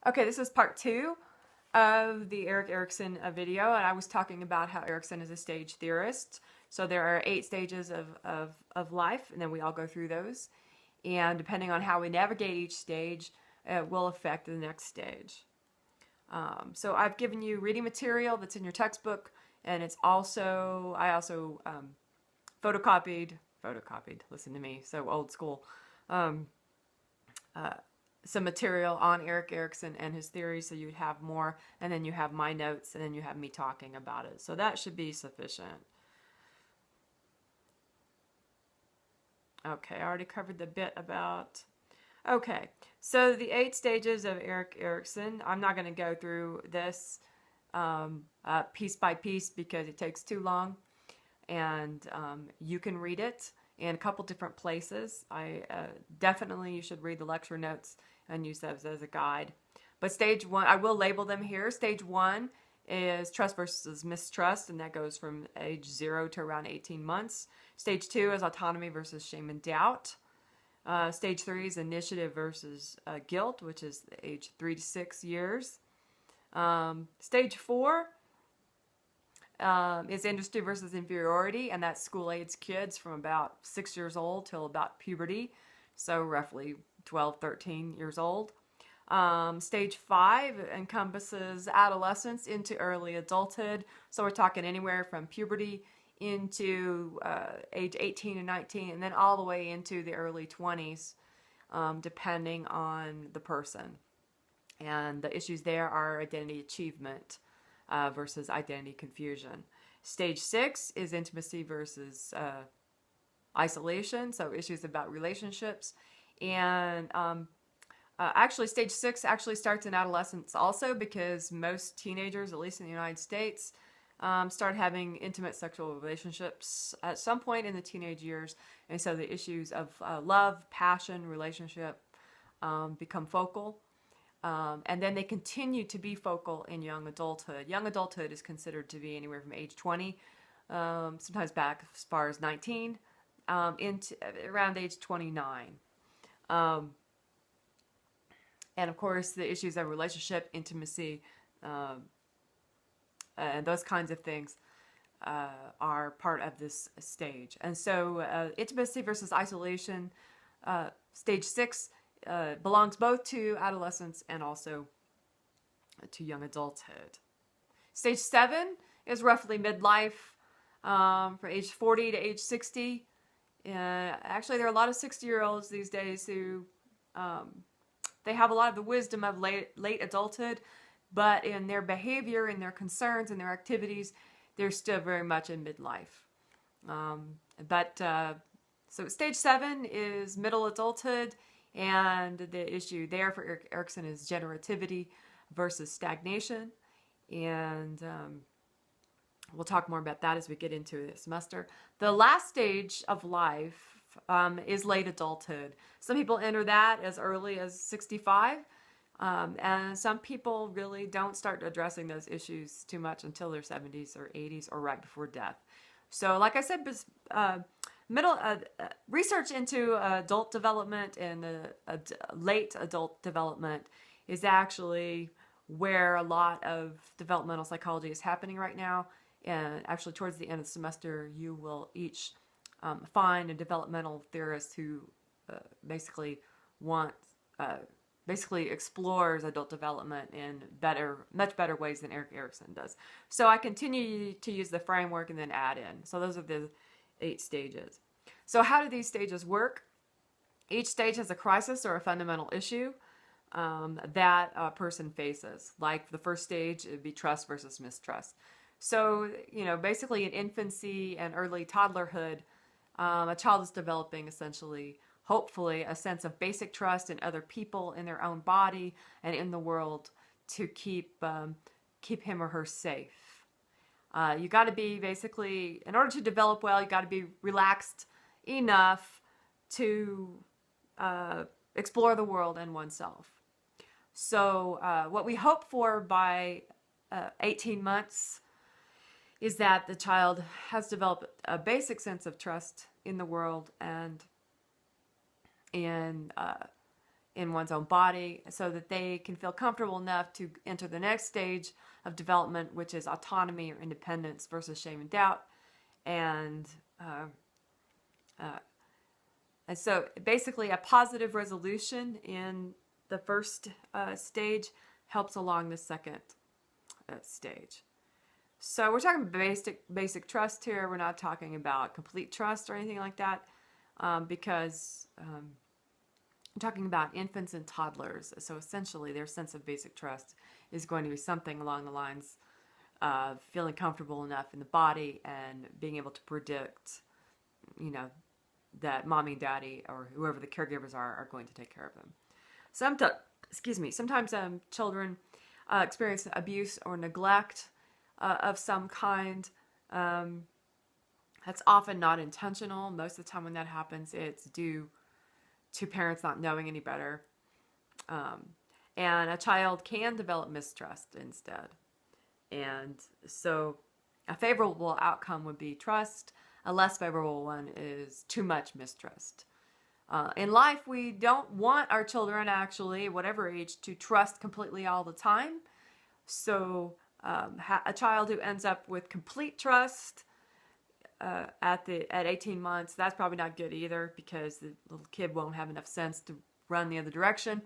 Okay, this is part 2 of the Erikson video, and I was talking about how Erikson is a stage theorist. So there are 8 stages of life, and then we all go through those. And depending on how we navigate each stage, it will affect the next stage. So I've given you reading material that's in your textbook, and it's also, I also photocopied, listen to me, so old school, um, some material on Erik Erikson and his theory, so you'd have more, and then you have my notes, and then you have me talking about it. So that should be sufficient. Okay, I already covered the bit about... Okay, so the 8 stages of Erik Erikson. I'm not going to go through this piece by piece because it takes too long, and you can read it in a couple different places. Definitely you should read the lecture notes and use those as a guide. But stage 1, I will label them here. Stage 1 is trust versus mistrust, and that goes from age 0 to around 18 months. Stage 2 is autonomy versus shame and doubt. Stage 3 is initiative versus guilt, which is age 3 to 6 years. Stage 4 is industry versus inferiority, and that's school-age kids from about 6 years old till about puberty, so roughly 12, 13 years old. Stage 5 encompasses adolescence into early adulthood, so we're talking anywhere from puberty into age 18 and 19, and then all the way into the early 20s, depending on the person. And the issues there are identity achievement versus identity confusion. Stage 6 is intimacy versus isolation, so issues about relationships. And actually, stage 6 actually starts in adolescence also, because most teenagers, at least in the United States, start having intimate sexual relationships at some point in the teenage years. And so the issues of love, passion, relationship become focal. And then they continue to be focal in young adulthood. Young adulthood is considered to be anywhere from age 20, sometimes back as far as 19, into around age 29. And of course, the issues of relationship, intimacy, and those kinds of things are part of this stage. And so intimacy versus isolation, stage 6, belongs both to adolescence and also to young adulthood. Stage 7 is roughly midlife, from age 40 to age 60. Actually, there are a lot of 60-year-olds these days who they have a lot of the wisdom of late adulthood, but in their behavior, in their concerns, in their activities, they're still very much in midlife. So stage 7 is middle adulthood, and the issue there for Erik Erikson is generativity versus stagnation. And we'll talk more about that as we get into the semester. The last stage of life is late adulthood. Some people enter that as early as 65. And some people really don't start addressing those issues too much until their 70s or 80s or right before death. So like I said, research into adult development and late adult development is actually where a lot of developmental psychology is happening right now. And actually towards the end of the semester, you will each find a developmental theorist who basically explores adult development in much better ways than Erik Erikson does. So I continue to use the framework and then add in. So those are the 8 stages. So how do these stages work? Each stage has a crisis or a fundamental issue that a person faces. Like the first stage, it would be trust versus mistrust. So, basically in infancy and early toddlerhood, a child is developing essentially, hopefully, a sense of basic trust in other people, in their own body, and in the world to keep him or her safe. You got to be basically, in order to develop well, you got to be relaxed enough to explore the world and oneself. So what we hope for by 18 months is that the child has developed a basic sense of trust in the world and in in one's own body so that they can feel comfortable enough to enter the next stage of development, which is autonomy or independence versus shame and doubt. And and so basically a positive resolution in the first stage helps along the second stage. So we're talking basic trust here. We're not talking about complete trust or anything like that, because I'm talking about infants and toddlers. So essentially their sense of basic trust is going to be something along the lines of feeling comfortable enough in the body and being able to predict, that mommy and daddy or whoever the caregivers are going to take care of them. Sometimes children experience abuse or neglect of some kind. That's often not intentional. Most of the time when that happens, it's due to parents not knowing any better. And a child can develop mistrust instead. And so a favorable outcome would be trust. A less favorable one is too much mistrust. In life, we don't want our children, actually, whatever age, to trust completely all the time. So a child who ends up with complete trust at 18 months, that's probably not good either, because the little kid won't have enough sense to run the other direction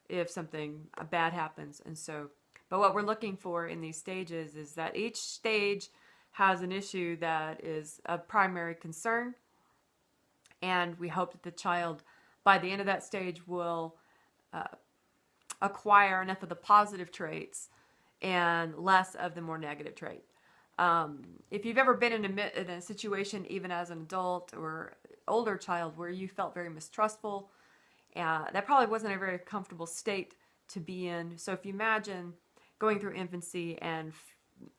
if something bad happens. And so, but what we're looking for in these stages is that each stage has an issue that is of primary concern, and we hope that the child, by the end of that stage, will acquire enough of the positive traits and less of the more negative trait. If you've ever been in a situation, even as an adult or older child, where you felt very mistrustful, that probably wasn't a very comfortable state to be in. So if you imagine going through infancy and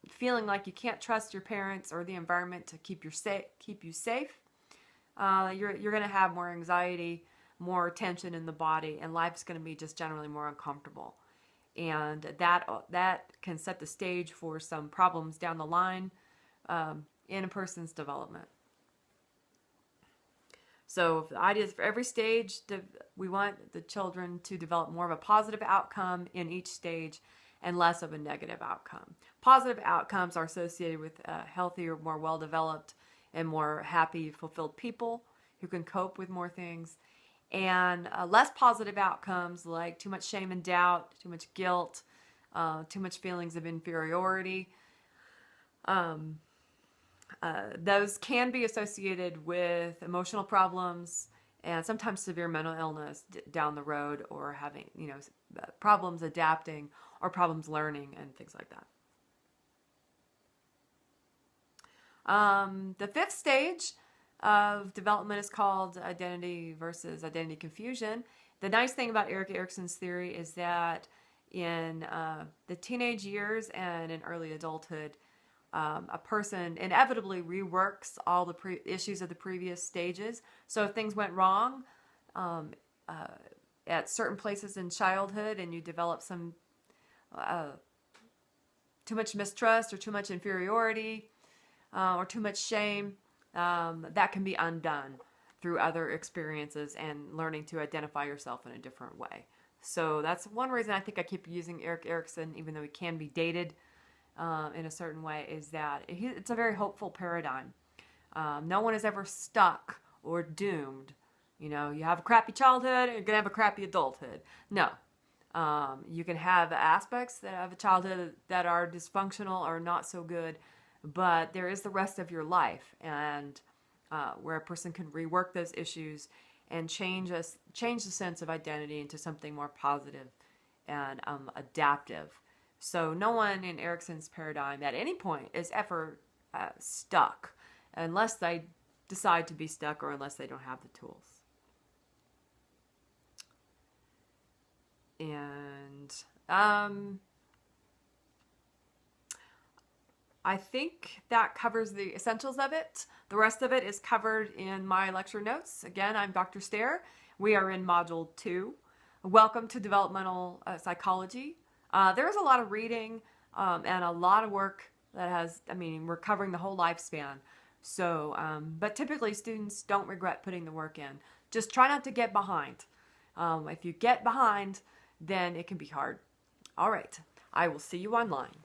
feeling like you can't trust your parents or the environment to keep you safe, you're going to have more anxiety, more tension in the body, and life's going to be just generally more uncomfortable. And that can set the stage for some problems down the line in a person's development. So the idea is for every stage, we want the children to develop more of a positive outcome in each stage and less of a negative outcome. Positive outcomes are associated with healthier, more well-developed, and more happy, fulfilled people who can cope with more things. And less positive outcomes, like too much shame and doubt, too much guilt, too much feelings of inferiority, those can be associated with emotional problems and sometimes severe mental illness down the road, or having, problems adapting or problems learning and things like that. The fifth stage of development is called identity versus identity confusion. The nice thing about Erik Erikson's theory is that in the teenage years and in early adulthood, a person inevitably reworks all the issues of the previous stages. So if things went wrong at certain places in childhood and you develop some too much mistrust or too much inferiority or too much shame, that can be undone through other experiences and learning to identify yourself in a different way. So that's one reason I think I keep using Erik Erikson, even though he can be dated in a certain way, is that it's a very hopeful paradigm. No one is ever stuck or doomed. You have a crappy childhood, you're going to have a crappy adulthood. No. You can have aspects of a childhood that are dysfunctional or not so good, but there is the rest of your life, and where a person can rework those issues and change the sense of identity into something more positive and adaptive. So no one in Erikson's paradigm at any point is ever stuck, unless they decide to be stuck or unless they don't have the tools. And I think that covers the essentials of it. The rest of it is covered in my lecture notes. Again, I'm Dr. Stair. We are in Module 2. Welcome to Developmental Psychology. There's a lot of reading and a lot of work that we're covering the whole lifespan. So, but typically students don't regret putting the work in. Just try not to get behind. If you get behind, then it can be hard. All right, I will see you online.